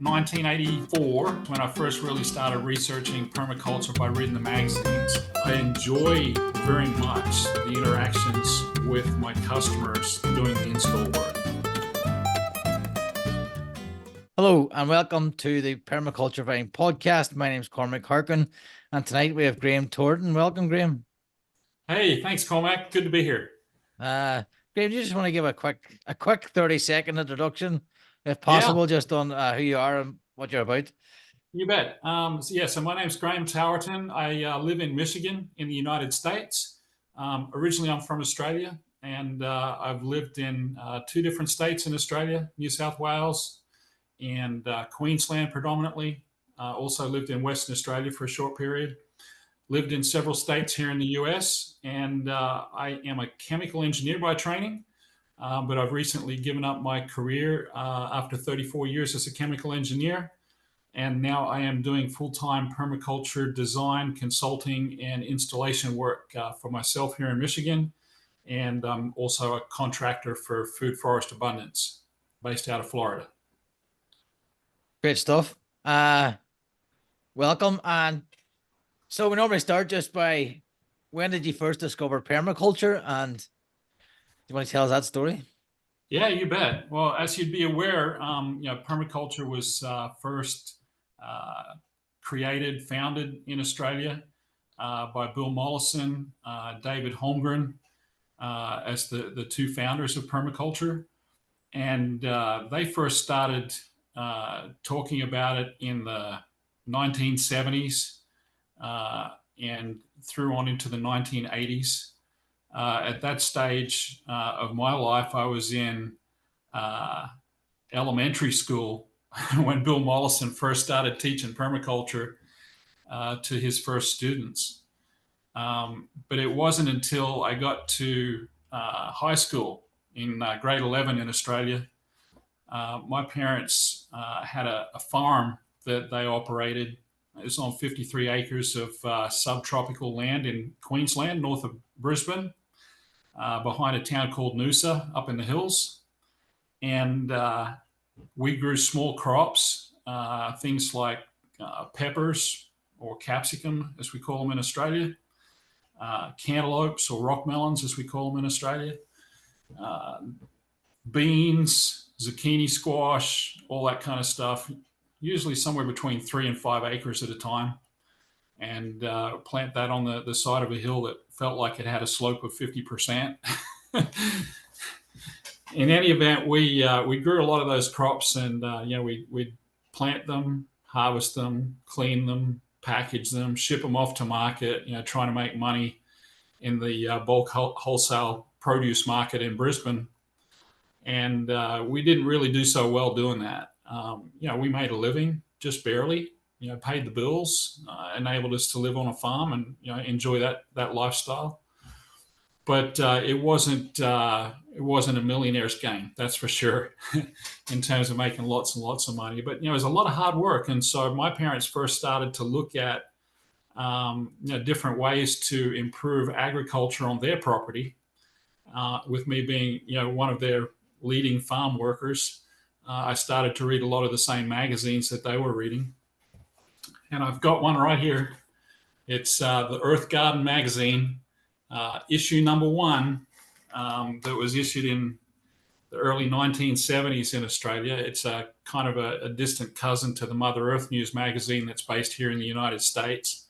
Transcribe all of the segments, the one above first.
1984, when I first really started researching permaculture by reading the magazines. I enjoy very much the interactions with my customers doing the install work. Hello and welcome to the Permaculture Design podcast. My name is Cormac Harkin, and tonight we have Graham Towerton. Welcome, Graham. Hey, thanks, Cormac. Good to be here. Graham, you just want to give a quick 30-second introduction, if possible, just on who you are and what you're about. You bet. So my name's Graham Towerton. I live in Michigan in the United States. Originally, I'm from Australia, and I've lived in two different states in Australia, New South Wales and Queensland predominantly. Also lived in Western Australia for a short period. Lived in several states here in the US, and I am a chemical engineer by training, but I've recently given up my career after 34 years as a chemical engineer. And now I am doing full-time permaculture design, consulting, and installation work for myself here in Michigan. And I'm also a contractor for Food Forest Abundance based out of Florida. Great stuff. Welcome. And so we normally start just by, when did you first discover permaculture? And do you want to tell us that story? Yeah, you bet. Well, as you'd be aware, permaculture was first founded in Australia by Bill Mollison, David Holmgren, as the two founders of permaculture. And they first started talking about it in the 1970s and through on into the 1980s. At that stage of my life, I was in elementary school when Bill Mollison first started teaching permaculture to his first students. But it wasn't until I got to high school in grade 11 in Australia. My parents had a farm that they operated. It was on 53 acres of subtropical land in Queensland, north of Brisbane, behind a town called Noosa up in the hills. And we grew small crops, things like peppers or capsicum, as we call them in Australia, cantaloupes or rock melons, as we call them in Australia, beans, zucchini squash, all that kind of stuff, usually somewhere between 3 and 5 acres at a time, and plant that on the side of a hill that felt like it had a slope of 50%. In any event, we grew a lot of those crops, and we'd plant them, harvest them, clean them, package them, ship them off to market, trying to make money in the bulk wholesale produce market in Brisbane. And we didn't really do so well doing that. We made a living, just barely, paid the bills, enabled us to live on a farm and, enjoy that lifestyle. But it wasn't a millionaire's game, that's for sure, in terms of making lots and lots of money. But, it was a lot of hard work. And so my parents first started to look at, different ways to improve agriculture on their property, with me being, one of their leading farm workers. I started to read a lot of the same magazines that they were reading. And I've got one right here. It's the Earth Garden magazine, issue number 1, that was issued in the early 1970s in Australia. It's a kind of a distant cousin to the Mother Earth News magazine that's based here in the United States.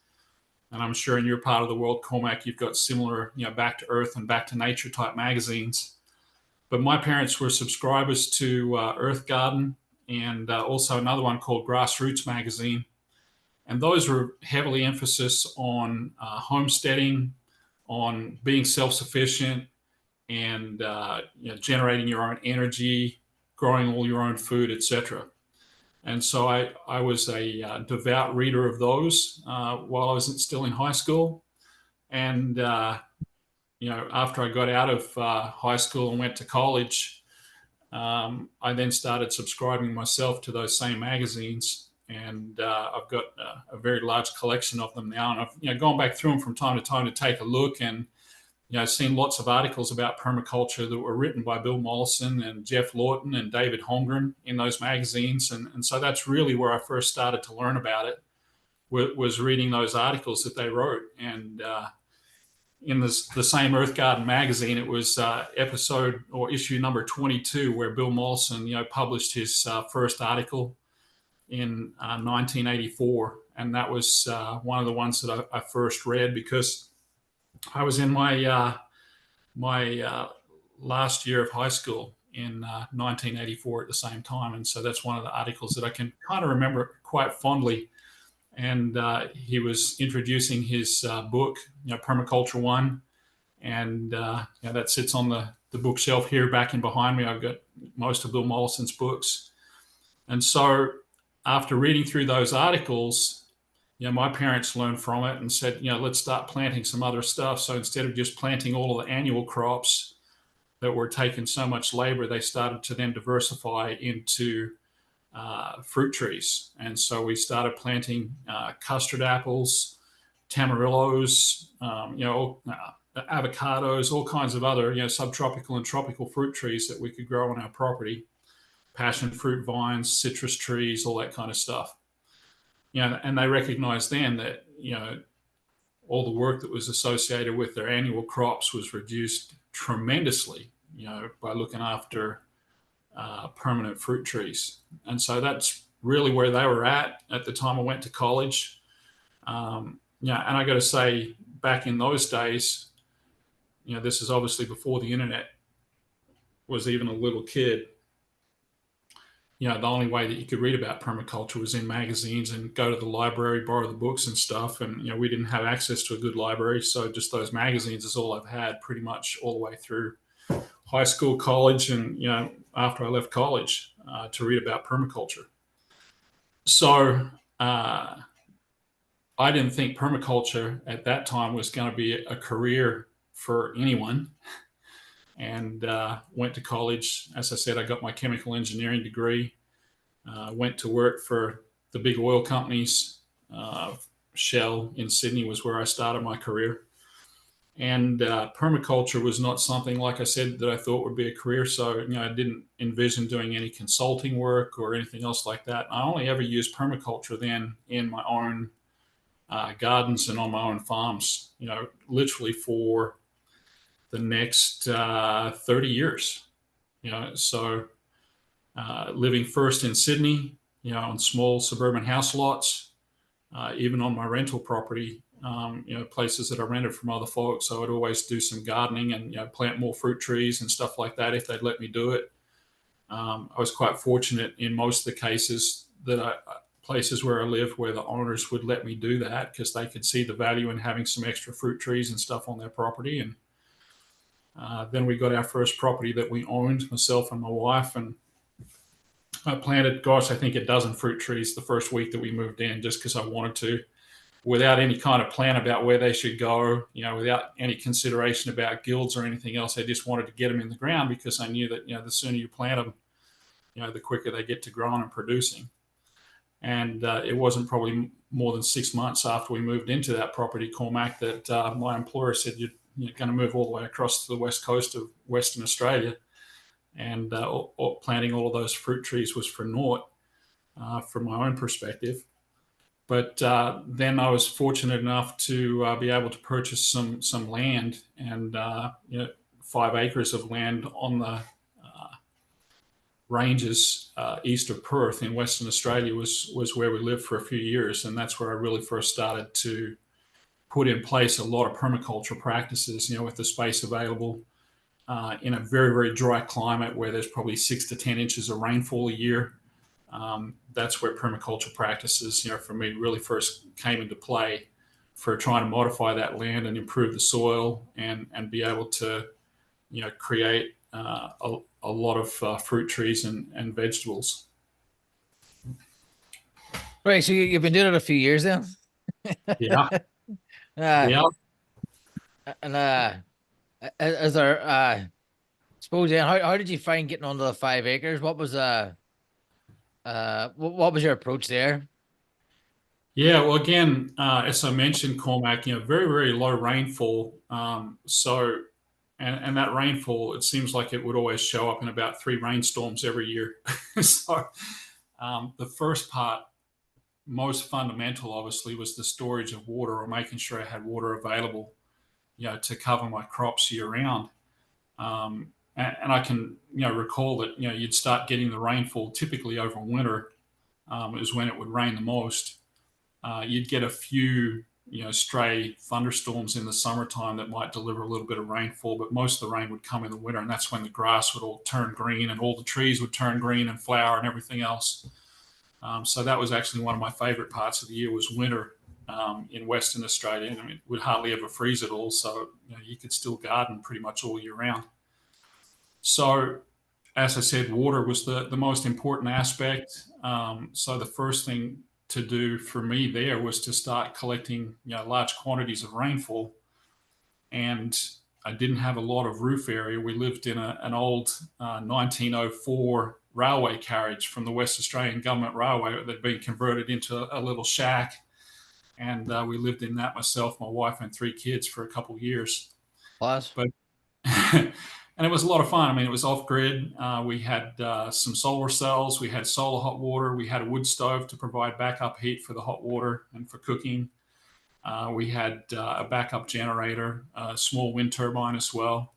And I'm sure in your part of the world, Cormac, you've got similar, back to earth and back to nature type magazines. But my parents were subscribers to Earth Garden and also another one called Grassroots magazine. And those were heavily emphasis on homesteading, on being self-sufficient, and generating your own energy, growing all your own food, etc. And so I was a devout reader of those while I was still in high school. And after I got out of high school and went to college, I then started subscribing myself to those same magazines, and I've got a very large collection of them now. And I've gone back through them from time to time to take a look, and I've seen lots of articles about permaculture that were written by Bill Mollison and Geoff Lawton and David Holmgren in those magazines. And so that's really where I first started to learn about it, was reading those articles that they wrote. And in the same Earth Garden magazine, it was episode or issue number 22, where Bill Mollison, published his first article in 1984. And that was one of the ones that I first read, because I was in my last year of high school in 1984 at the same time. And so that's one of the articles that I can kind of remember quite fondly. And he was introducing his book, Permaculture One. And that sits on the bookshelf here back in behind me. I've got most of Bill Mollison's books. And so after reading through those articles, my parents learned from it and said, let's start planting some other stuff. So instead of just planting all of the annual crops that were taking so much labor, they started to then diversify into fruit trees. And so we started planting custard apples, tamarillos, avocados, all kinds of other, subtropical and tropical fruit trees that we could grow on our property, passion fruit vines, citrus trees, all that kind of stuff. And they recognized then that, all the work that was associated with their annual crops was reduced tremendously, by looking after permanent fruit trees. And so that's really where they were at the time I went to college. And I got to say, back in those days, this is obviously before the internet was even a little kid. The only way that you could read about permaculture was in magazines and go to the library, borrow the books and stuff. And, we didn't have access to a good library. So just those magazines is all I've had pretty much all the way through high school, college, and, after I left college to read about permaculture. So I didn't think permaculture at that time was going to be a career for anyone. And went to college. As I said, I got my chemical engineering degree. Went to work for the big oil companies. Shell in Sydney was where I started my career. And permaculture was not something, like I said, that I thought would be a career. So, I didn't envision doing any consulting work or anything else like that. I only ever used permaculture then in my own gardens and on my own farms, literally for the next 30 years. So living first in Sydney, on small suburban house lots, even on my rental property, places that I rented from other folks. I would always do some gardening and, plant more fruit trees and stuff like that if they'd let me do it. I was quite fortunate in most of the cases that places where I lived, where the owners would let me do that, because they could see the value in having some extra fruit trees and stuff on their property. And then we got our first property that we owned, myself and my wife, and I planted, I think a dozen fruit trees the first week that we moved in, just because I wanted to, without any kind of plan about where they should go, without any consideration about guilds or anything else. I just wanted to get them in the ground, because I knew that, the sooner you plant them, the quicker they get to growing and producing. And it wasn't probably more than 6 months after we moved into that property, Cormac, that my employer said, you're going to move all the way across to the west coast of Western Australia. And planting all of those fruit trees was for naught from my own perspective. But then I was fortunate enough to be able to purchase some land, and 5 acres of land on the ranges east of Perth in Western Australia was where we lived for a few years. And that's where I really first started to put in place a lot of permaculture practices, with the space available in a very, very dry climate where there's probably 6 to 10 inches of rainfall a year. That's where permaculture practices, for me, really first came into play, for trying to modify that land and improve the soil and be able to, create a lot of fruit trees and vegetables. Right. So you've been doing it a few years then? Yeah. Yeah. And is there, suppose then, how did you find getting onto the 5 acres? What was what was your approach there? Yeah, well, again, as I mentioned, Cormac, very, very low rainfall. And that rainfall, it seems like it would always show up in about 3 rainstorms every year. So, the first part, most fundamental, obviously, was the storage of water, or making sure I had water available, to cover my crops year round. And I can, recall that, you'd start getting the rainfall typically over winter, is when it would rain the most. You'd get a few, stray thunderstorms in the summertime that might deliver a little bit of rainfall, but most of the rain would come in the winter, and that's when the grass would all turn green and all the trees would turn green and flower and everything else. So that was actually one of my favorite parts of the year, was winter in Western Australia. I mean, it would hardly ever freeze at all, so you could still garden pretty much all year round. So, as I said, water was the most important aspect. So the first thing to do for me there was to start collecting, large quantities of rainfall. And I didn't have a lot of roof area. We lived in an old 1904 railway carriage from the West Australian Government Railway that had been converted into a little shack. And we lived in that, myself, my wife, and 3 kids, for a couple of years. Plus, But and it was a lot of fun. I mean, it was off grid. We had some solar cells. We had solar hot water. We had a wood stove to provide backup heat for the hot water and for cooking. We had a backup generator, a small wind turbine as well.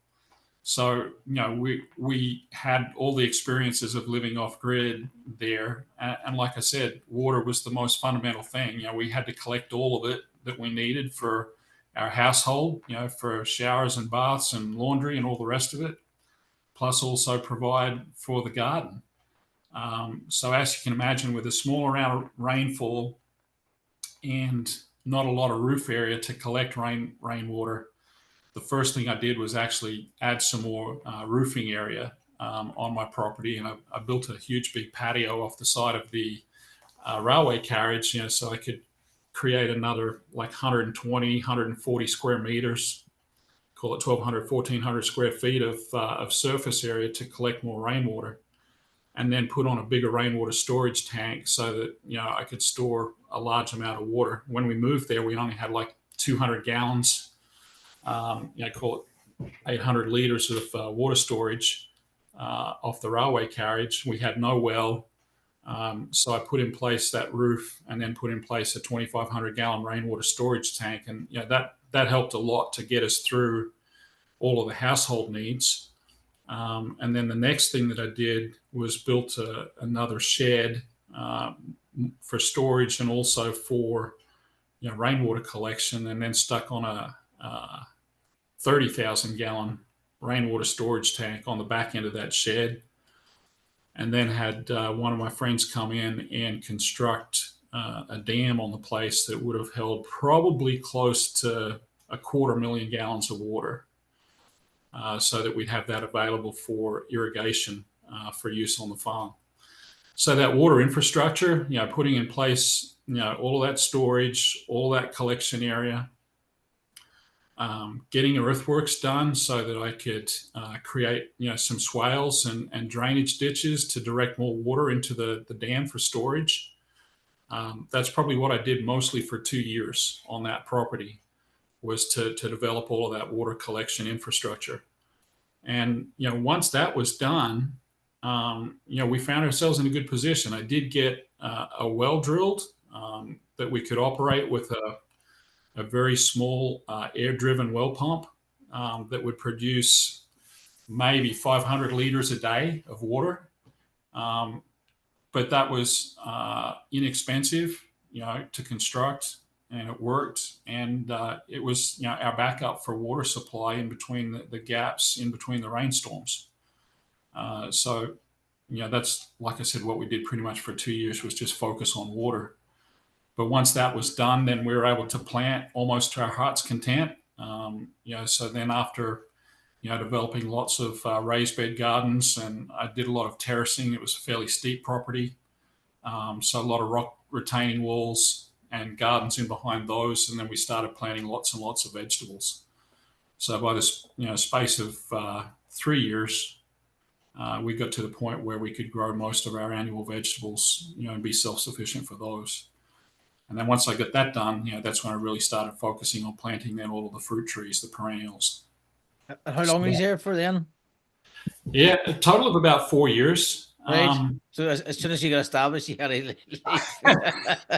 So, we had all the experiences of living off grid there. And like I said, water was the most fundamental thing. We had to collect all of it that we needed for our household, for showers and baths and laundry and all the rest of it, plus also provide for the garden. So, as you can imagine, with a small amount of rainfall and not a lot of roof area to collect rainwater, the first thing I did was actually add some more roofing area on my property, and I built a huge big patio off the side of the railway carriage, so I could create another like 120, 140 square meters, call it 1,200, 1,400 square feet of surface area to collect more rainwater, and then put on a bigger rainwater storage tank so that I could store a large amount of water. When we moved there, we only had like 200 gallons, call it 800 liters of water storage off the railway carriage. We had no well. So I put in place that roof, and then put in place a 2,500 gallon rainwater storage tank, and that helped a lot to get us through all of the household needs. And then the next thing that I did was built another shed for storage and also for rainwater collection, and then stuck on a 30,000 gallon rainwater storage tank on the back end of that shed, and then had one of my friends come in and construct a dam on the place that would have held probably close to 250,000 gallons of water, so that we'd have that available for irrigation for use on the farm. So that water infrastructure, putting in place, all of that storage, all that collection area, getting earthworks done so that I could create, some swales and drainage ditches to direct more water into the dam for storage. That's probably what I did mostly for 2 years on that property, was to develop all of that water collection infrastructure. And once that was done, we found ourselves in a good position. I did get a well drilled that we could operate with a very small air-driven well pump that would produce maybe 500 liters a day of water. But that was inexpensive, to construct, and it worked. And it was, our backup for water supply in between the gaps in between the rainstorms. So, that's, like I said, what we did pretty much for 2 years, was just focus on water. But once that was done, then we were able to plant almost to our heart's content. So then after, developing lots of raised bed gardens, and I did a lot of terracing. It was a fairly steep property. So a lot of rock retaining walls and gardens in behind those. And then we started planting lots and lots of vegetables. So by this, space of 3 years, we got to the point where we could grow most of our annual vegetables, and be self-sufficient for those. And then once I got that done, that's when I really started focusing on planting then all of the fruit trees, the perennials. And how long So, were you there for then? yeah, a total of about 4 years. Right. So as soon as you got established, you had to leave.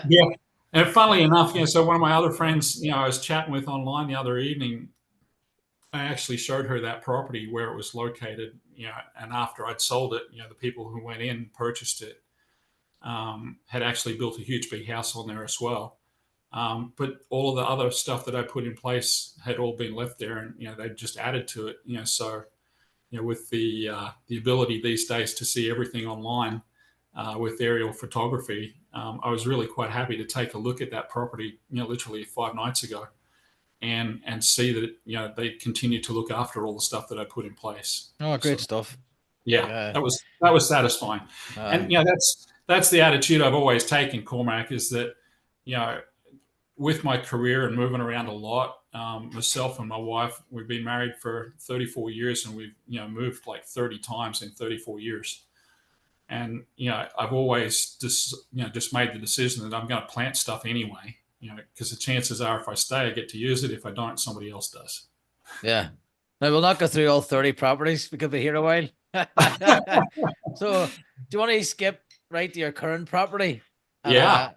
Yeah. And funnily enough, so one of my other friends, I was chatting with online the other evening, I actually showed her that property where it was located, and after I'd sold it, the people who went in and purchased it had actually built a huge big house on there as well. But all of the other stuff that I put in place had all been left there, and they just added to it. So with the ability these days to see everything online with aerial photography, I was really quite happy to take a look at that property, literally 5 nights ago, and see that they continue to look after all the stuff that I put in place. Oh, great So stuff. yeah, Yeah. that was satisfying, and that's the attitude I've always taken, Cormac, is that you know with my career and moving around a lot, myself and my wife, we've been married for 34 years, and we've moved like 30 times in 34 years. And I've always just made the decision that I'm going to plant stuff anyway. Because the chances are, if I stay, I get to use it. If I don't, somebody else does. Yeah. Now we'll not go through all 30 properties. We could be here a while. So do you want to skip right to your current property? And, Yeah.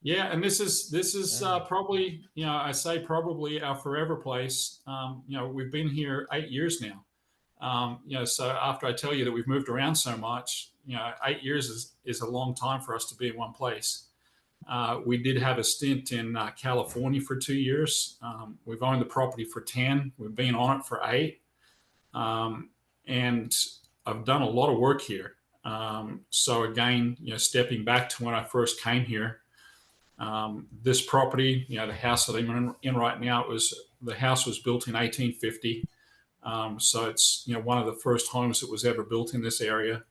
Yeah, and this is probably I say probably our forever place. We've been here 8 years now. So after I tell you that we've moved around so much, 8 years is a long time for us to be in one place. We did have a stint in California for 2 years. We've owned the property for 10. We've been on it for 8. And I've done a lot of work here. So again, stepping back to when I first came here, this property, the house that I'm in right now, the house was built in 1850. So it's one of the first homes that was ever built in this area.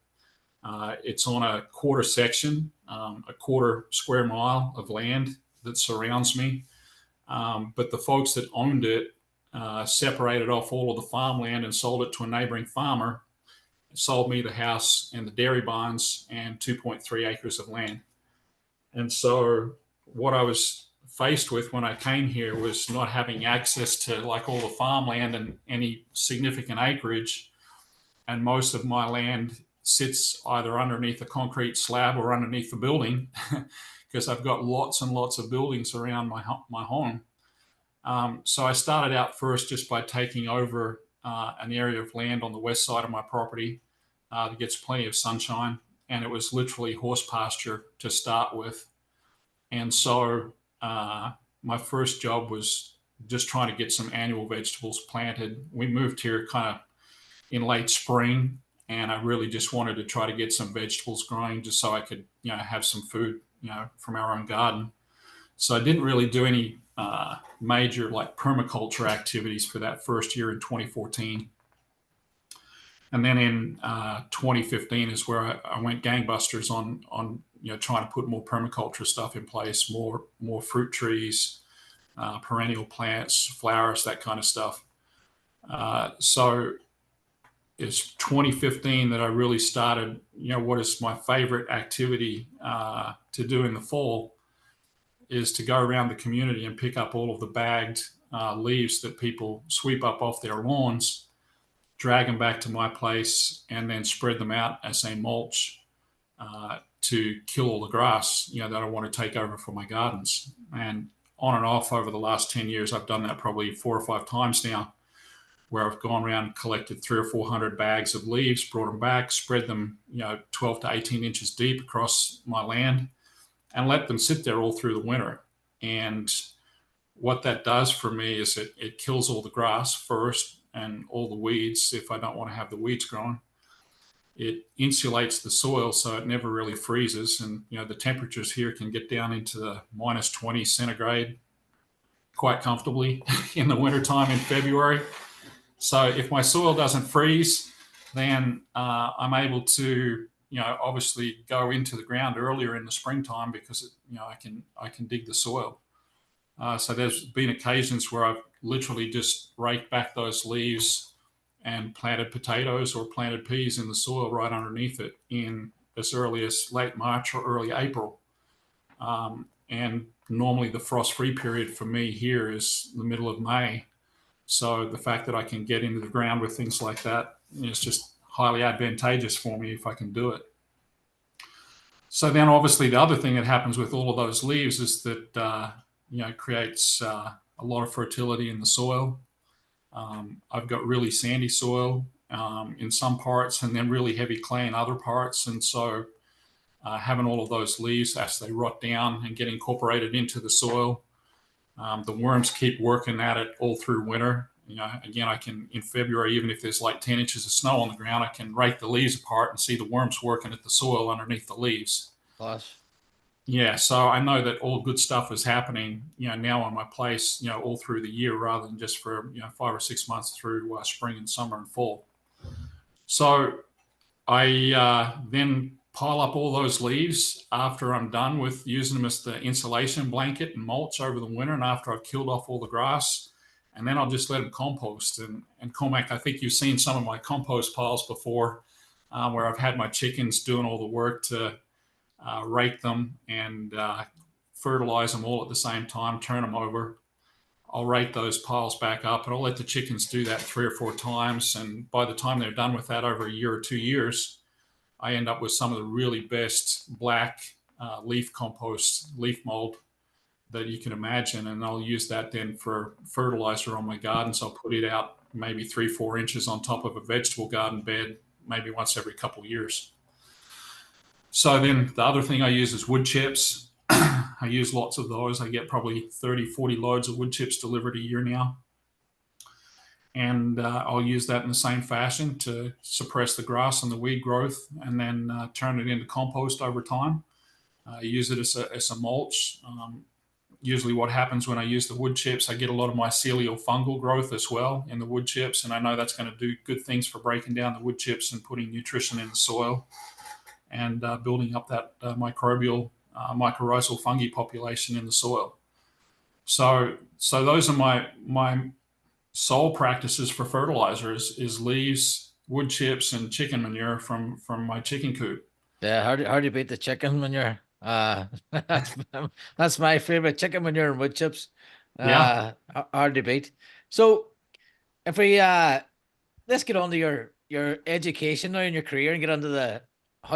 It's on a quarter section, a quarter square mile of land that surrounds me. But the folks that owned it separated off all of the farmland and sold it to a neighboring farmer. Sold me the house and the dairy barns and 2.3 acres of land. And so what I was faced with when I came here was not having access to like all the farmland and any significant acreage. And most of my land sits either underneath a concrete slab or underneath the building because I've got lots and lots of buildings around my home. So I started out first just by taking over an area of land on the west side of my property that gets plenty of sunshine. And it was literally horse pasture to start with. And so my first job was just trying to get some annual vegetables planted. We moved here kind of in late spring, and I really just wanted to try to get some vegetables growing just so I could, have some food, from our own garden. So I didn't really do any major like permaculture activities for that first year in 2014. And then in 2015 is where I went gangbusters on trying to put more permaculture stuff in place, more fruit trees, perennial plants, flowers, that kind of stuff. So it's 2015 that I really started. What is my favorite activity to do in the fall is to go around the community and pick up all of the bagged leaves that people sweep up off their lawns, drag them back to my place, and then spread them out as a mulch to kill all the grass, that I want to take over for my gardens. And on and off over the last 10 years, I've done that probably 4 or 5 times now, where I've gone around and collected 300 or 400 bags of leaves, brought them back, spread them, 12 to 18 inches deep across my land, and let them sit there all through the winter. And what that does for me is it kills all the grass first and all the weeds if I don't want to have the weeds growing. It insulates the soil so it never really freezes. And, the temperatures here can get down into the minus 20 centigrade quite comfortably in the wintertime in February. So if my soil doesn't freeze, then I'm able to, obviously go into the ground earlier in the springtime because, I can dig the soil. So there's been occasions where I've literally just raked back those leaves and planted potatoes or planted peas in the soil right underneath it in as early as late March or early April. and normally the frost-free period for me here is the middle of May. So the fact that I can get into the ground with things like that is just highly advantageous for me if I can do it. So then obviously the other thing that happens with all of those leaves is that, it creates a lot of fertility in the soil. I've got really sandy soil in some parts and then really heavy clay in other parts. And so having all of those leaves as they rot down and get incorporated into the soil, the worms keep working at it all through winter. Again, I can, in February, even if there's like 10 inches of snow on the ground, I can rake the leaves apart and see the worms working at the soil underneath the leaves. Plus, Yeah, so I know that all good stuff is happening, now on my place, all through the year rather than just for, 5 or 6 months through spring and summer and fall. So I then pile up all those leaves after I'm done with using them as the insulation blanket and mulch over the winter, and after I've killed off all the grass, and then I'll just let them compost. And Cormac, I think you've seen some of my compost piles before, where I've had my chickens doing all the work to rake them and fertilize them all at the same time, turn them over. I'll rake those piles back up, and I'll let the chickens do that 3 or 4 times. And by the time they're done with that over a year or 2 years, I end up with some of the really best black leaf compost, leaf mold that you can imagine. And I'll use that then for fertilizer on my garden. So I'll put it out maybe 3-4 inches on top of a vegetable garden bed, maybe once every couple of years. So then the other thing I use is wood chips. I use lots of those. I get probably 30-40 loads of wood chips delivered a year now. And I'll use that in the same fashion to suppress the grass and the weed growth, and then turn it into compost over time. Use it as a mulch. Usually what happens when I use the wood chips, I get a lot of mycelial fungal growth as well in the wood chips, and I know that's going to do good things for breaking down the wood chips and putting nutrition in the soil and building up that mycorrhizal fungi population in the soil. So those are my sole practices for fertilizers is leaves, wood chips, and chicken manure from my chicken coop. yeah, how do you beat the chicken manure? That's my favorite, chicken manure and wood chips. Yeah, Hard to beat. So if we let's get on to your education now in your career and get onto the how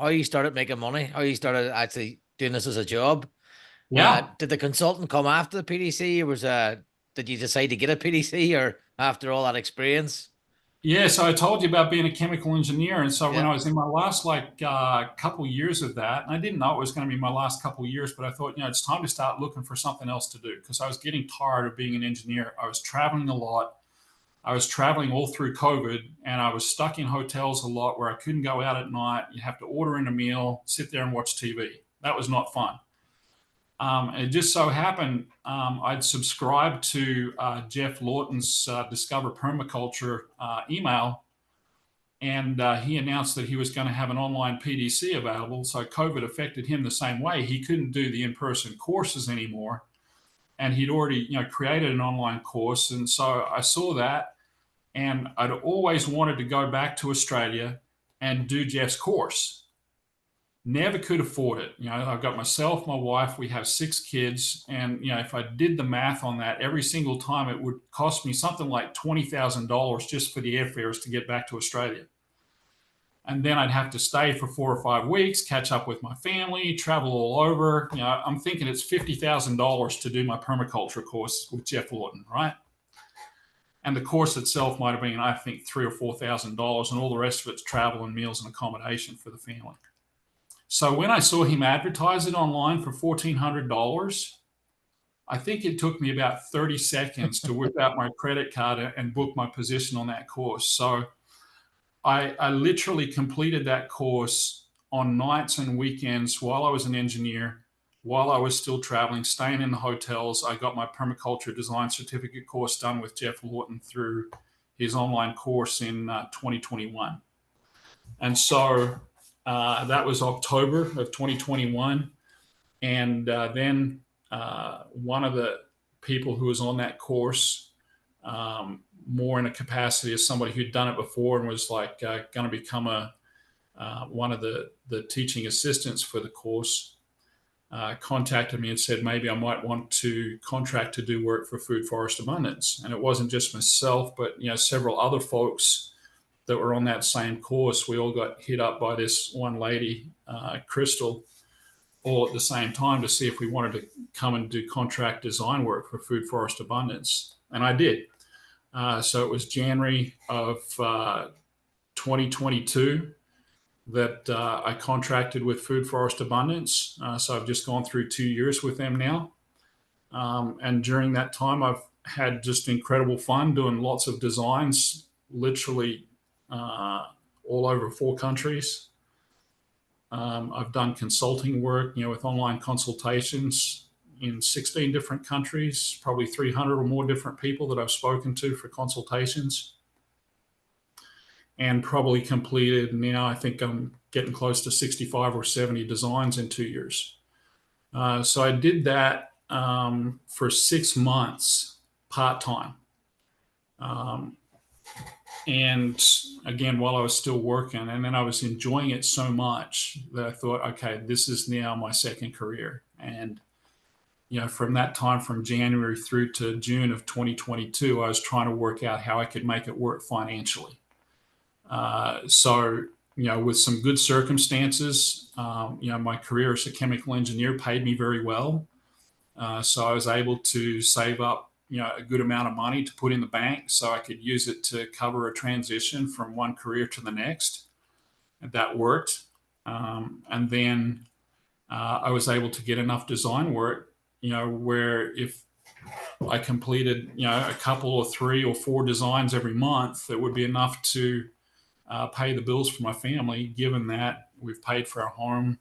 you started making money, how you started actually doing this as a job. yeah. Did the consultant come after the PDC, or did you decide to get a PDC, or after all that experience? Yeah, so I told you about being a chemical engineer, and so when Yeah, I was in my last couple years of that, and I didn't know it was going to be my last couple years, but I thought, it's time to start looking for something else to do because I was getting tired of being an engineer. I was traveling a lot. I was traveling all through COVID, and I was stuck in hotels a lot where I couldn't go out at night. You have to order in a meal, sit there and watch TV. That was not fun. It just so happened I'd subscribed to Geoff Lawton's Discover Permaculture email, and he announced that he was going to have an online PDC available. So COVID affected him the same way. He couldn't do the in-person courses anymore, and he'd already created an online course. And so I saw that, and I'd always wanted to go back to Australia and do Geoff's course. Never could afford it. I've got myself, my wife, we have 6 kids. And, if I did the math on that, every single time it would cost me something like $20,000 just for the airfares to get back to Australia. And then I'd have to stay for 4 or 5 weeks, catch up with my family, travel all over. I'm thinking it's $50,000 to do my permaculture course with Geoff Lawton, right? And the course itself might have been, I think, $3,000 or $4,000, and all the rest of it's travel and meals and accommodation for the family. So when I saw him advertise it online for $1,400, I think it took me about 30 seconds to whip out my credit card and book my position on that course. So I literally completed that course on nights and weekends while I was an engineer, while I was still traveling, staying in the hotels. I got my Permaculture Design Certificate course done with Geoff Lawton through his online course in 2021. And so that was October of 2021. And then one of the people who was on that course, more in a capacity as somebody who'd done it before and was like going to become one of the teaching assistants for the course, contacted me and said maybe I might want to contract to do work for Food Forest Abundance. And it wasn't just myself, but several other folks that were on that same course. We all got hit up by this one lady, Crystal, all at the same time to see if we wanted to come and do contract design work for Food Forest Abundance. And I did. So it was January of 2022 that I contracted with Food Forest Abundance. So I've just gone through 2 years with them now. And during that time, I've had just incredible fun doing lots of designs, literally all over 4 countries. I've done consulting work, with online consultations in 16 different countries, probably 300 or more different people that I've spoken to for consultations, and probably completed now, I think I'm getting close to 65 or 70 designs in 2 years. So I did that for 6 months part-time. And again, while I was still working, and then I was enjoying it so much that I thought, okay, this is now my second career. And, from that time, from January through to June of 2022, I was trying to work out how I could make it work financially. So, with some good circumstances, my career as a chemical engineer paid me very well. So I was able to save up a good amount of money to put in the bank so I could use it to cover a transition from one career to the next. And that worked. And then I was able to get enough design work, where if I completed, a couple or 3 or 4 designs every month, that would be enough to pay the bills for my family, given that we've paid for our home,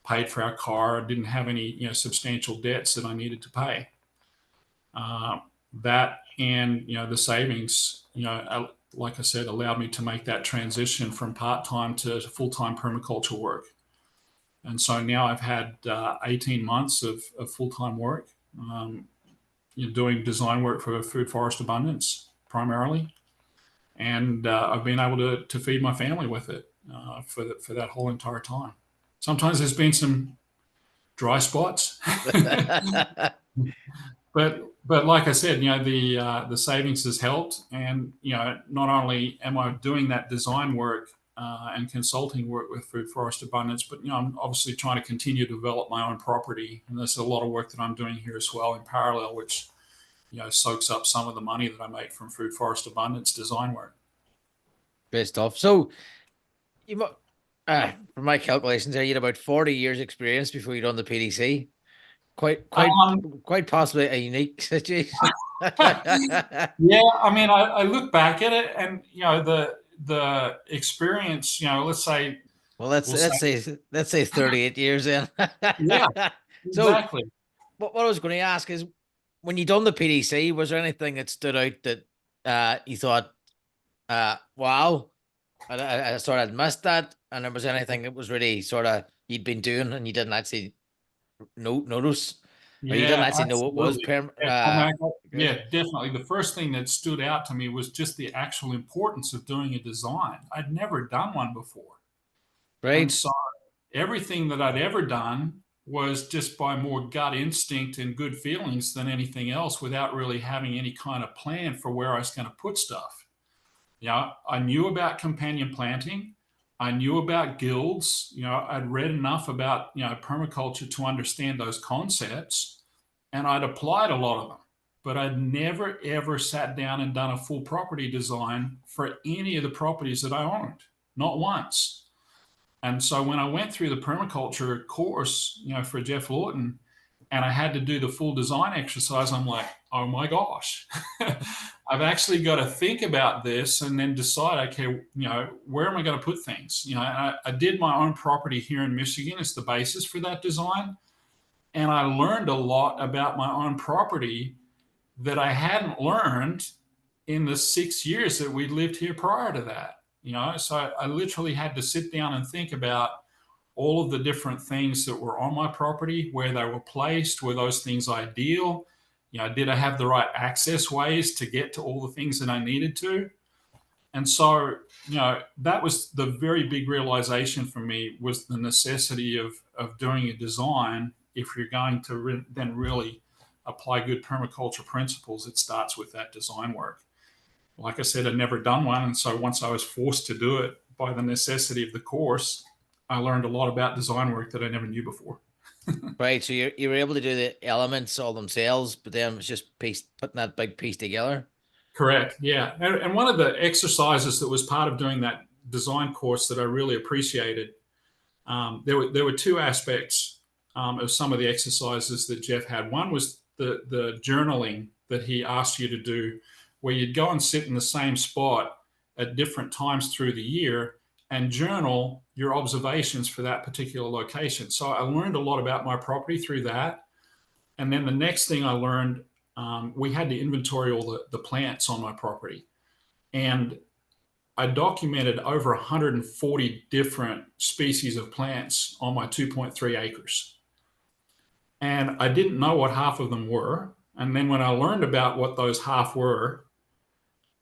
paid for our car, didn't have any, substantial debts that I needed to pay. That and the savings, like I said, allowed me to make that transition from part-time to full-time permaculture work. And so now I've had 18 months of full-time work, doing design work for Food Forest Abundance primarily, and I've been able to feed my family with it for that whole entire time. Sometimes there's been some dry spots. But like I said, the savings has helped, and not only am I doing that design work and consulting work with Food Forest Abundance, but I'm obviously trying to continue to develop my own property, and there's a lot of work that I'm doing here as well in parallel, which soaks up some of the money that I make from Food Forest Abundance design work. Great stuff. So you, from my calculations, there you had about 40 years experience before you done the PDC. Quite possibly a unique situation. Yeah, I mean, I look back at it, and the experience, let's say. Well, let's say 38 years in. Yeah, So exactly. what I was going to ask is, when you done the PDC, was there anything that stood out that you thought, wow, I sort of missed that, and there was anything that was really sort of you'd been doing and you didn't actually notice? Or you didn't Yeah, actually know what was absolutely. Yeah, definitely. The first thing that stood out to me was just the actual importance of doing a design. I'd never done one before. And right? so everything that I'd ever done was just by more gut instinct and good feelings than anything else, without really having any kind of plan for where I was going to put stuff. I knew about companion planting. I knew about guilds. I'd read enough about, permaculture to understand those concepts, and I'd applied a lot of them. But I'd never, ever sat down and done a full property design for any of the properties that I owned, not once. And so when I went through the permaculture course, for Geoff Lawton, and I had to do the full design exercise, I'm like, oh my gosh, I've actually got to think about this and then decide, okay, where am I going to put things? I did my own property here in Michigan as the basis for that design. And I learned a lot about my own property that I hadn't learned in the 6 years that we lived here prior to that. So I literally had to sit down and think about all of the different things that were on my property, where they were placed, were those things ideal? Did I have the right access ways to get to all the things that I needed to? And so, that was the very big realization for me, was the necessity of doing a design if you're going to then really apply good permaculture principles, it starts with that design work. Like I said, I'd never done one. And so once I was forced to do it by the necessity of the course, I learned a lot about design work that I never knew before. Right. So you were able to do the elements all themselves, but then it's just putting that big piece together. Correct. Yeah. And one of the exercises that was part of doing that design course that I really appreciated, there were two aspects of some of the exercises that Geoff had. One was the journaling that he asked you to do, where you'd go and sit in the same spot at different times through the year and journal your observations for that particular location. So I learned a lot about my property through that. And then the next thing I learned, we had to inventory all the plants on my property. And I documented over 140 different species of plants on my 2.3 acres. And I didn't know what half of them were. And then when I learned about what those half were,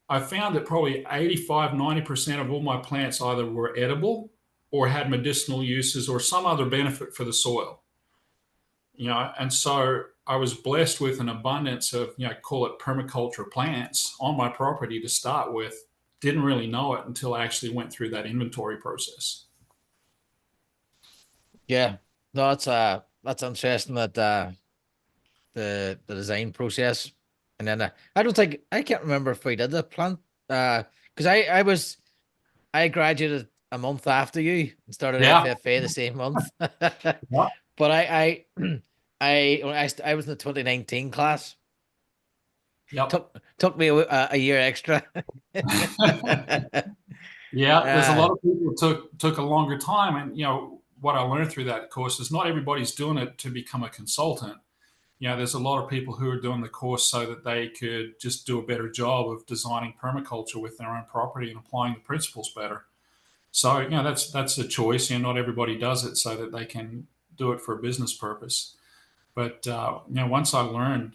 I found that probably 85, 90% of all my plants either were edible or had medicinal uses or some other benefit for the soil. And so I was blessed with an abundance of, call it permaculture plants on my property to start with. Didn't really know it until I actually went through that inventory process. Yeah. No, that's interesting that the design process. And then I can't remember if we did the plant because I graduated a month after you and started Yeah. FFA the same month. Yeah. But I was in the 2019 class. Yep. Took me a year extra. Yeah, there's a lot of people took a longer time, and what I learned through that course is not everybody's doing it to become a consultant. There's a lot of people who are doing the course so that they could just do a better job of designing permaculture with their own property and applying the principles better. So that's a choice. Not everybody does it so that they can do it for a business purpose. But once I learned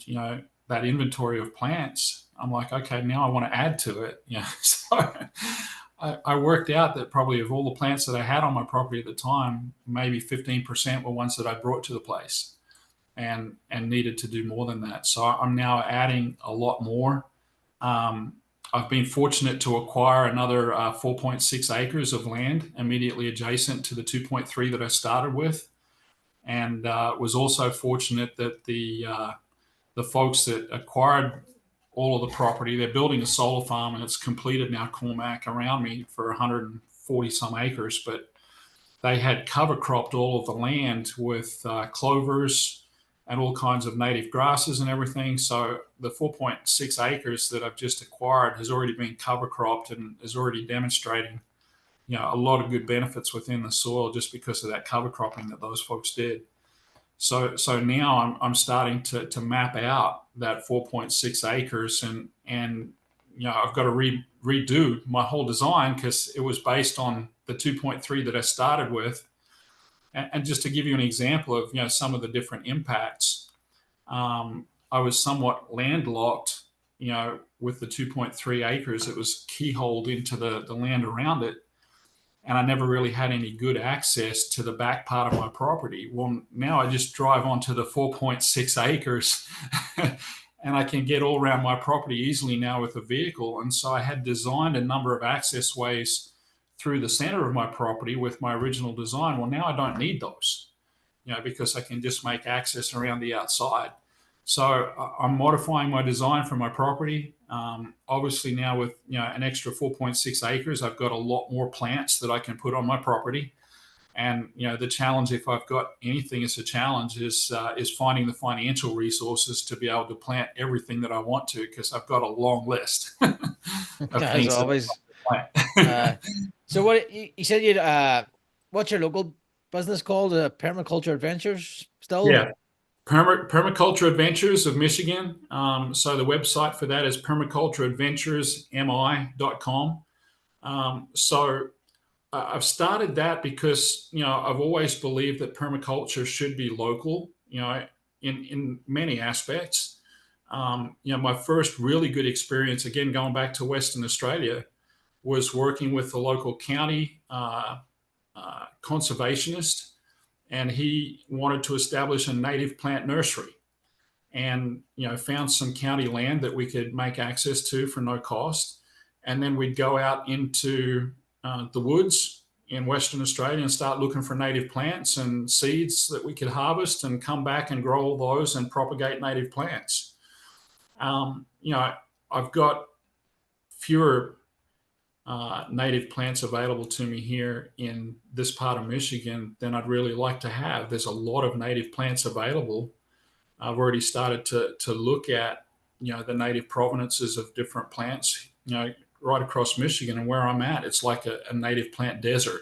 that inventory of plants, I'm like, okay, now I want to add to it. So I worked out that probably of all the plants that I had on my property at the time, maybe 15% were ones that I brought to the place and needed to do more than that. So I'm now adding a lot more. I've been fortunate to acquire another 4.6 acres of land immediately adjacent to the 2.3 that I started with, and was also fortunate that the folks that acquired all of the property, they're building a solar farm and it's completed now, Cormac, around me for 140 some acres, but they had cover cropped all of the land with clovers and all kinds of native grasses and everything. So the 4.6 acres that I've just acquired has already been cover cropped and is already demonstrating, a lot of good benefits within the soil just because of that cover cropping that those folks did. So now I'm starting to map out that 4.6 acres and I've got to redo my whole design because it was based on the 2.3 that I started with. And just to give you an example of some of the different impacts, I was somewhat landlocked, with the 2.3 acres. It was keyholed into the land around it. And I never really had any good access to the back part of my property. Well, now I just drive onto the 4.6 acres and I can get all around my property easily now with a vehicle. And so I had designed a number of access ways through the center of my property with my original design. Well, now I don't need those, because I can just make access around the outside. So I'm modifying my design for my property. Obviously now with an extra 4.6 acres, I've got a lot more plants that I can put on my property. And the challenge, if I've got anything as a challenge, is finding the financial resources to be able to plant everything that I want to, because I've got a long list of As things always. that I plant. So what you said what's your local business called? Permaculture Adventures still? Yeah. Permaculture Adventures of Michigan. So the website for that is permacultureadventuresmi.com. So I've started that because I've always believed that permaculture should be local. In many aspects. My first really good experience, again going back to Western Australia, was working with the local county conservationist. and he wanted to establish a native plant nursery, and found some county land that we could make access to for no cost, and then we'd go out into the woods in Western Australia and start looking for native plants and seeds that we could harvest, and come back and grow all those and propagate native plants. I've got fewer native plants available to me here in this part of Michigan than I'd really like to have. There's a lot of native plants available. I've already started to look at the native provenances of different plants right across Michigan, and where I'm at, it's like a native plant desert.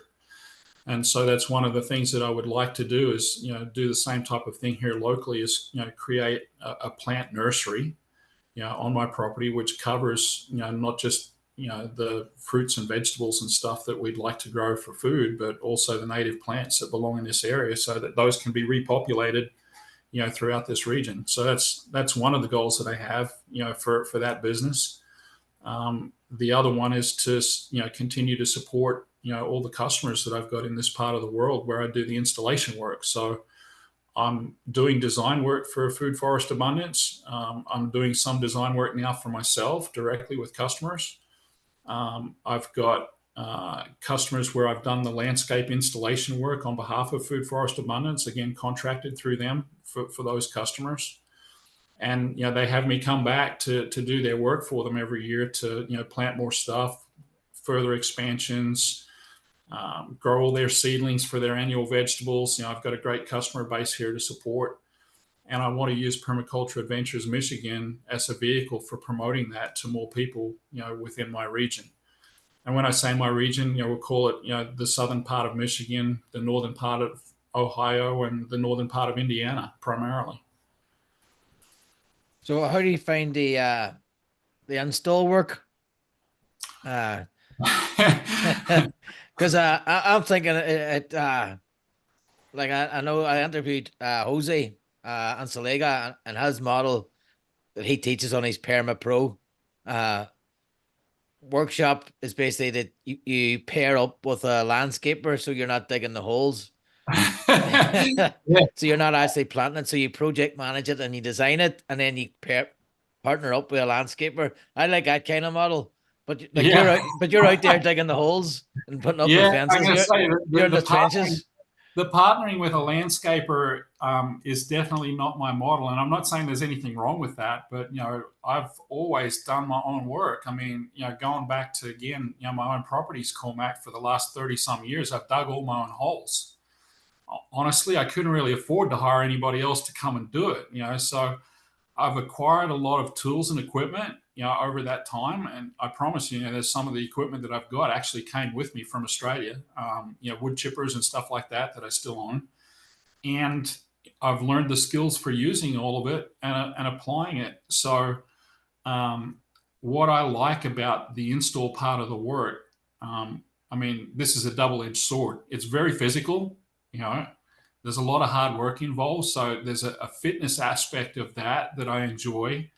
And so that's one of the things that I would like to do is do the same type of thing here locally, is create a plant nursery on my property, which covers not just the fruits and vegetables and stuff that we'd like to grow for food, but also the native plants that belong in this area, so that those can be repopulated throughout this region. So that's one of the goals that I have for that business. The other one is to continue to support all the customers that I've got in this part of the world where I do the installation work. So I'm doing design work for Food Forest Abundance. I'm doing some design work now for myself directly with customers. I've got customers where I've done the landscape installation work on behalf of Food Forest Abundance, again, contracted through them for those customers. And they have me come back to do their work for them every year to plant more stuff, further expansions, grow all their seedlings for their annual vegetables. I've got a great customer base here to support, and I want to use Permaculture Adventures Michigan as a vehicle for promoting that to more people within my region. And when I say my region, we'll call it the southern part of Michigan, the northern part of Ohio, and the northern part of Indiana primarily. So how do you find the install work? Because I'm thinking like I know I interviewed Jose Ansalega, and his model that he teaches on his Perma Pro workshop is basically that you pair up with a landscaper, so you're not digging the holes. Yeah. So you're not actually planting it, so you project manage it and you design it, and then you partner up with a landscaper. I like that kind of model, but like Yeah. you're out there digging the holes and putting up the Yeah, I'm fences. going to say You're in the partnering, trenches. the partnering with a landscaper is definitely not my model, and I'm not saying there's anything wrong with that. But I've always done my own work. I mean, going back to again, my own properties, Cormac, for the last 30 some years, I've dug all my own holes. Honestly, I couldn't really afford to hire anybody else to come and do it. So I've acquired a lot of tools and equipment, over that time. And I promise there's some of the equipment that I've got actually came with me from Australia, wood chippers and stuff like that I still own. And I've learned the skills for using all of it and applying it. So what I like about the install part of the work, I mean, this is a double-edged sword. It's very physical, there's a lot of hard work involved. So there's a fitness aspect of that I enjoy.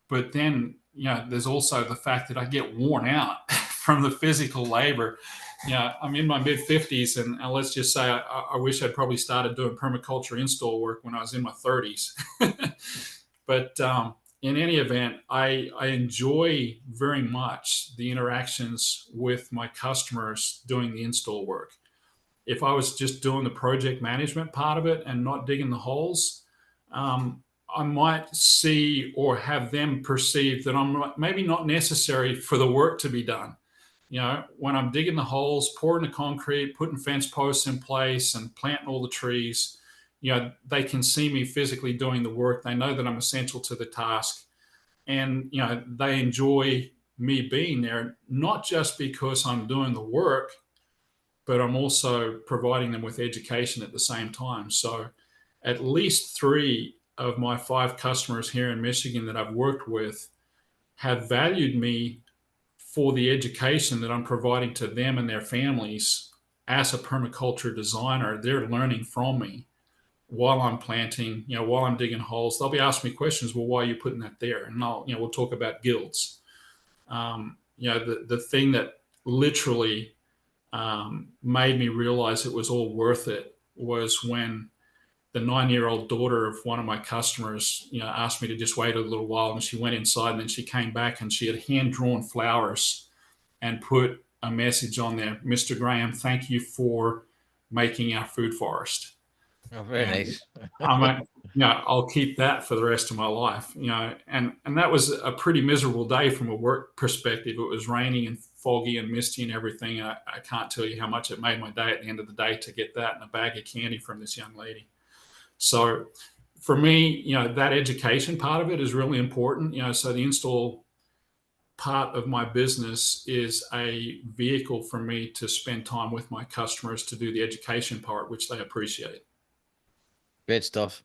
But then, there's also the fact that I get worn out from the physical labor. I'm in my mid 50s, and let's just say I wish I'd probably started doing permaculture install work when I was in my 30s. But in any event, I enjoy very much the interactions with my customers doing the install work. If I was just doing the project management part of it and not digging the holes, I might see or have them perceive that I'm maybe not necessary for the work to be done. When I'm digging the holes, pouring the concrete, putting fence posts in place, and planting all the trees, they can see me physically doing the work. They know that I'm essential to the task, and they enjoy me being there, not just because I'm doing the work, but I'm also providing them with education at the same time. So at least 3 of my 5 customers here in Michigan that I've worked with have valued me for the education that I'm providing to them and their families as a permaculture designer. They're learning from me while I'm planting, while I'm digging holes. They'll be asking me questions. Well, why are you putting that there? And we'll talk about guilds. The thing that literally made me realize it was all worth it was when the 9-year-old daughter of one of my customers, asked me to just wait a little while, and she went inside, and then she came back and she had hand-drawn flowers and put a message on there: "Mr. Graham, thank you for making our food forest." Oh, very And nice. I'm like, I'll keep that for the rest of my life. And that was a pretty miserable day from a work perspective. It was raining and foggy and misty and everything. I can't tell you how much it made my day at the end of the day to get that and a bag of candy from this young lady. So for me, that education part of it is really important. So the install part of my business is a vehicle for me to spend time with my customers to do the education part, which they appreciate. Great stuff.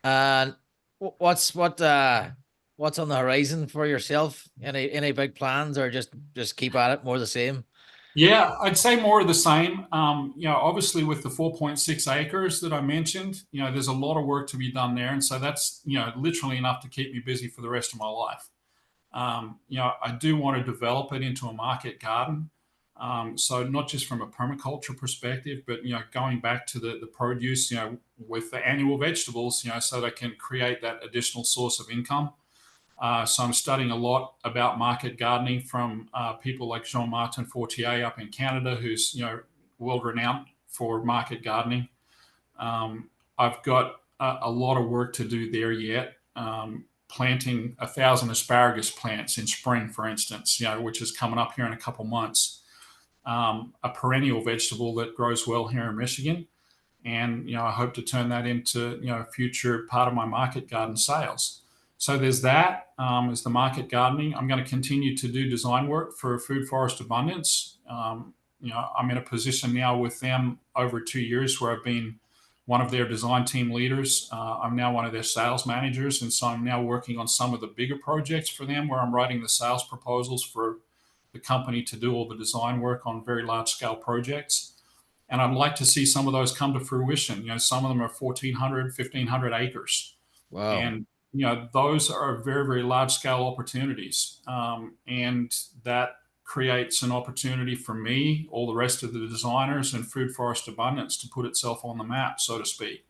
And what's on the horizon for yourself? Any big plans, or just keep at it, more the same? Yeah, I'd say more of the same. Obviously with the 4.6 acres that I mentioned, there's a lot of work to be done there. And so that's, literally enough to keep me busy for the rest of my life. I do want to develop it into a market garden. So not just from a permaculture perspective, but, going back to the produce, with the annual vegetables, so that I can create that additional source of income. So I'm studying a lot about market gardening from people like Jean-Martin Fortier up in Canada, who's world renowned for market gardening. I've got a lot of work to do there yet. Planting 1,000 asparagus plants in spring, for instance, which is coming up here in a couple months. A perennial vegetable that grows well here in Michigan, and I hope to turn that into a future part of my market garden sales. So there's that, is the market gardening. I'm going to continue to do design work for Food Forest Abundance. I'm in a position now with them over 2 years where I've been one of their design team leaders. I'm now one of their sales managers, and so I'm now working on some of the bigger projects for them, where I'm writing the sales proposals for the company to do all the design work on very large scale projects. And I'd like to see some of those come to fruition. Some of them are 1,400, 1,500 acres. Wow. And, those are very, very large scale opportunities. And that creates an opportunity for me, all the rest of the designers, and Food Forest Abundance to put itself on the map, so to speak.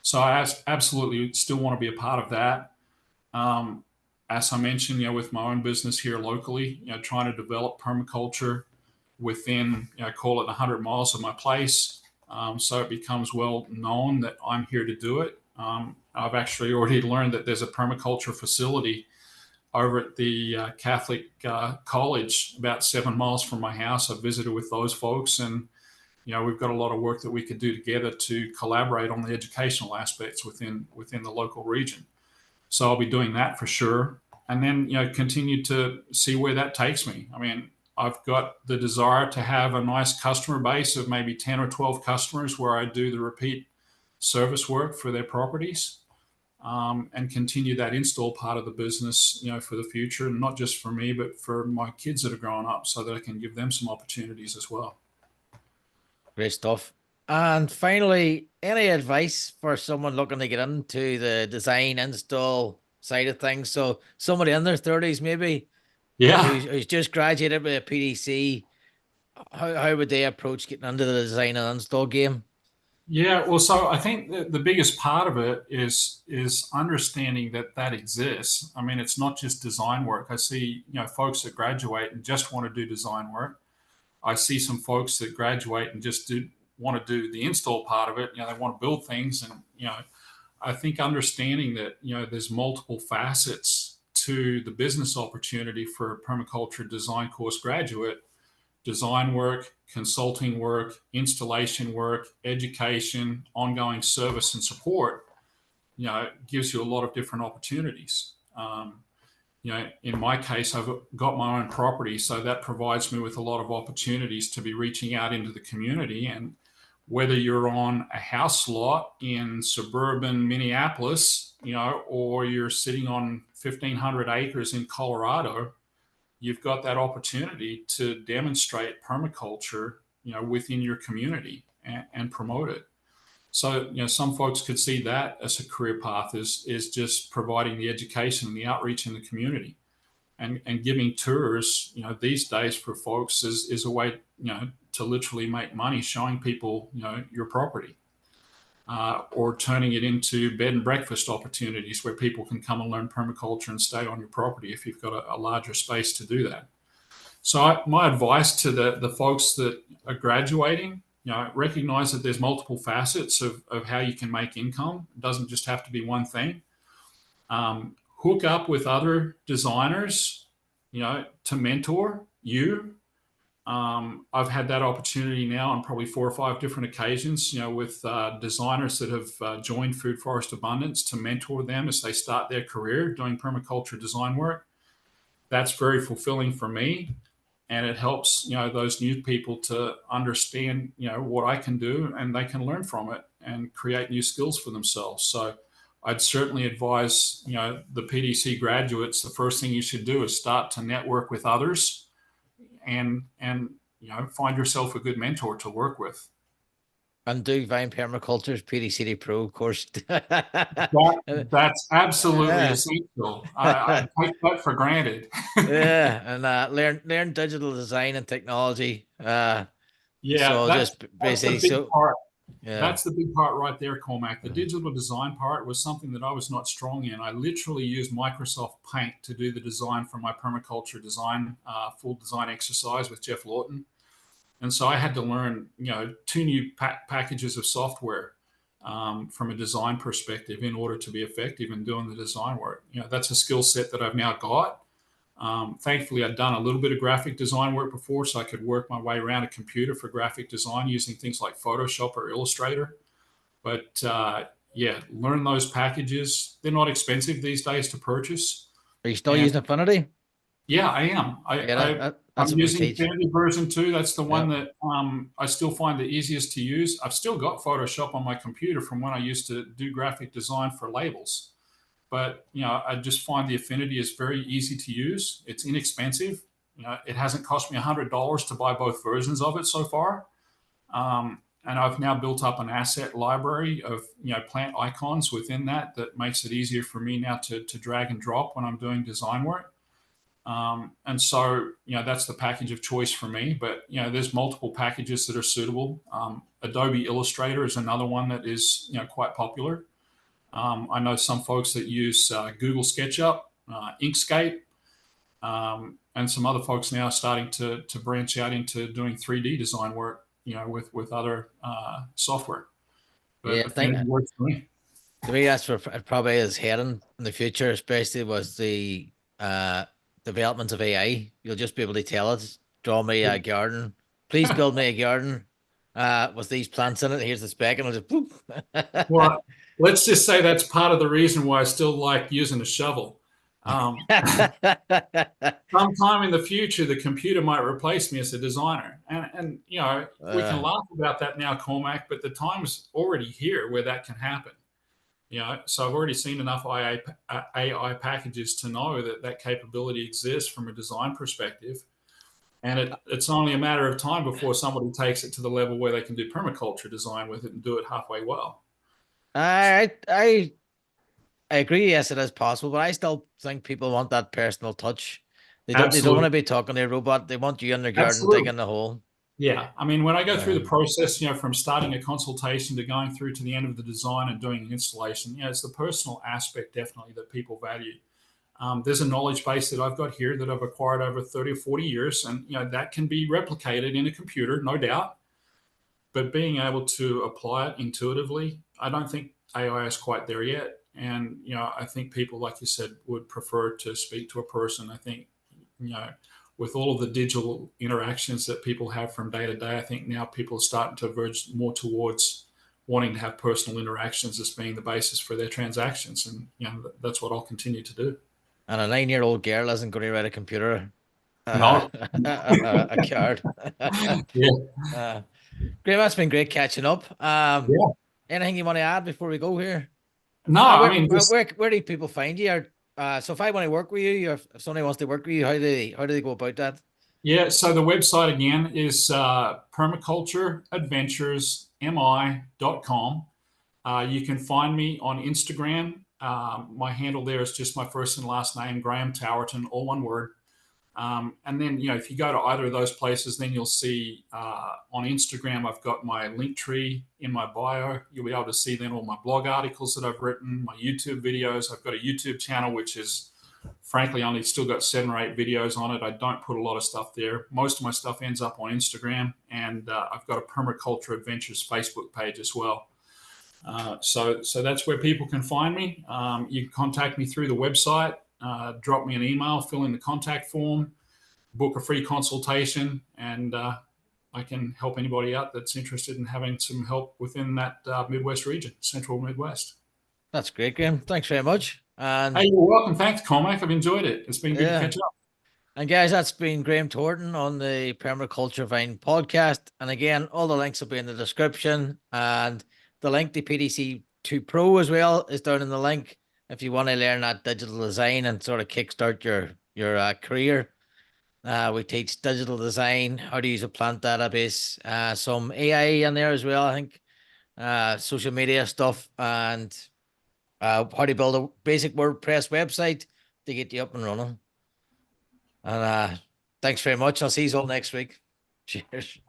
So I absolutely still want to be a part of that. Um, as I mentioned, with my own business here locally, trying to develop permaculture within, call it 100 miles of my place. So it becomes well known that I'm here to do it. I've actually already learned that there's a permaculture facility over at the Catholic college about 7 miles from my house. I visited with those folks, and we've got a lot of work that we could do together to collaborate on the educational aspects within the local region. So I'll be doing that for sure, and then continue to see where that takes me. I mean, I've got the desire to have a nice customer base of maybe 10 or 12 customers where I do the repeat service work for their properties, and continue that install part of the business, for the future, and not just for me, but for my kids that are growing up, so that I can give them some opportunities as well. Great stuff. And finally, any advice for someone looking to get into the design install side of things? So somebody in their 30s, maybe, Yeah. who's just graduated with a PDC, how would they approach getting into the design and install game? Yeah, well, so I think the biggest part of it is understanding that that exists. I mean, it's not just design work. I see, folks that graduate and just want to do design work. I see some folks that graduate and just want to do the install part of it. They want to build things, and I think understanding that there's multiple facets to the business opportunity for a permaculture design course graduate: design work, consulting work, installation work, education, ongoing service and support, gives you a lot of different opportunities. In my case, I've got my own property, so that provides me with a lot of opportunities to be reaching out into the community. And whether you're on a house lot in suburban Minneapolis, or you're sitting on 1,500 acres in Colorado, you've got that opportunity to demonstrate permaculture, within your community, and promote it. So, some folks could see that as a career path, is just providing the education and the outreach in the community, and giving tours, these days for folks is a way, to literally make money showing people, your property. or turning it into bed and breakfast opportunities where people can come and learn permaculture and stay on your property if you've got a larger space to do that. So my advice to the folks that are graduating, recognize that there's multiple facets of how you can make income. It doesn't just have to be one thing. Hook up with other designers, to mentor you. I've had that opportunity now on probably 4 or 5 different occasions, with designers that have joined Food Forest Abundance to mentor them as they start their career doing permaculture design work. That's very fulfilling for me. And it helps, those new people to understand, what I can do, and they can learn from it and create new skills for themselves. So I'd certainly advise, the PDC graduates, the first thing you should do is start to network with others and find yourself a good mentor to work with. And do Vine Permaculture's PDCD Pro course. That's absolutely essential. I take that for granted. Yeah, and learn digital design and technology. Yeah, so that's basically the big part. Yeah. That's the big part right there, Cormac. The digital design part was something that I was not strong in. I literally used Microsoft Paint to do the design for my permaculture design, full design exercise with Geoff Lawton. And so I had to learn, 2 new packages of software from a design perspective in order to be effective in doing the design work. That's a skill set that I've now got. Thankfully, I'd done a little bit of graphic design work before, so I could work my way around a computer for graphic design using things like Photoshop or Illustrator. But learn those packages. They're not expensive these days to purchase. Are you still using Affinity? Yeah, I am. I'm using Affinity version 2. That's the one that I still find the easiest to use. I've still got Photoshop on my computer from when I used to do graphic design for labels. But, I just find the Affinity is very easy to use. It's inexpensive. It hasn't cost me $100 to buy both versions of it so far. And I've now built up an asset library of, plant icons within that makes it easier for me now to drag and drop when I'm doing design work. And so, that's the package of choice for me. But, there's multiple packages that are suitable. Adobe Illustrator is another one that is, quite popular. I know some folks that use Google SketchUp, Inkscape, and some other folks now are starting to branch out into doing 3D design work, with other software. But Affinity works for me. To me, that's where it probably is heading in the future, especially with the development of AI. You'll just be able to tell it, draw me a garden. Please build me a garden with these plants in it. Here's the spec, and I'll just boop. Well, let's just say that's part of the reason why I still like using a shovel. Sometime in the future, the computer might replace me as a designer. And we can laugh about that now, Cormac, but the time's already here where that can happen. So I've already seen enough AI packages to know that capability exists from a design perspective. And it's only a matter of time before somebody takes it to the level where they can do permaculture design with it and do it halfway well. I agree. Yes, it is possible, but I still think people want that personal touch. They don't want to be talking to a robot. They want you in their garden digging the hole. Yeah. I mean, when I go through the process, from starting a consultation to going through to the end of the design and doing an installation, it's the personal aspect definitely that people value. There's a knowledge base that I've got here that I've acquired over 30 or 40 years, and that can be replicated in a computer, no doubt. But being able to apply it intuitively, I don't think AI is quite there yet. And I think people, like you said, would prefer to speak to a person. I think with all of the digital interactions that people have from day to day, I think now people are starting to verge more towards wanting to have personal interactions as being the basis for their transactions, and that's what I'll continue to do. And a 9-year-old girl isn't going to write a computer No. a card. Yeah. Great, that's been great catching up. Yeah. Anything you want to add before we go here? No, I mean, where do people find you? So if I want to work with you, or if somebody wants to work with you, how do they go about that? Yeah, so the website again is permacultureadventuresmi.com. You can find me on Instagram. My handle there is just my first and last name, Graham Towerton, all one word. And then, if you go to either of those places, then you'll see on Instagram, I've got my link tree in my bio. You'll be able to see then all my blog articles that I've written, my YouTube videos. I've got a YouTube channel, which is frankly only still got 7 or 8 videos on it. I don't put a lot of stuff there. Most of my stuff ends up on Instagram, and I've got a Permaculture Adventures Facebook page as well. So that's where people can find me. You can contact me through the website, drop me an email, fill in the contact form, book a free consultation, and I can help anybody out that's interested in having some help within that Midwest region, Central Midwest. That's great, Graham. Thanks very much. And Hey, you're welcome. Thanks, Cormac. I've enjoyed it. It's been good to yeah, catch up. and guys, that's been Graham Towerton on the Permaculture Vine podcast. And again, all the links will be in the description, and the link to PDC 2 Pro as well is down in the link if you want to learn that digital design and sort of kickstart your career. We teach digital design, how to use a plant database, some AI in there as well, I think, social media stuff, and how to build a basic WordPress website to get you up and running. And thanks very much. I'll see you all next week. Cheers.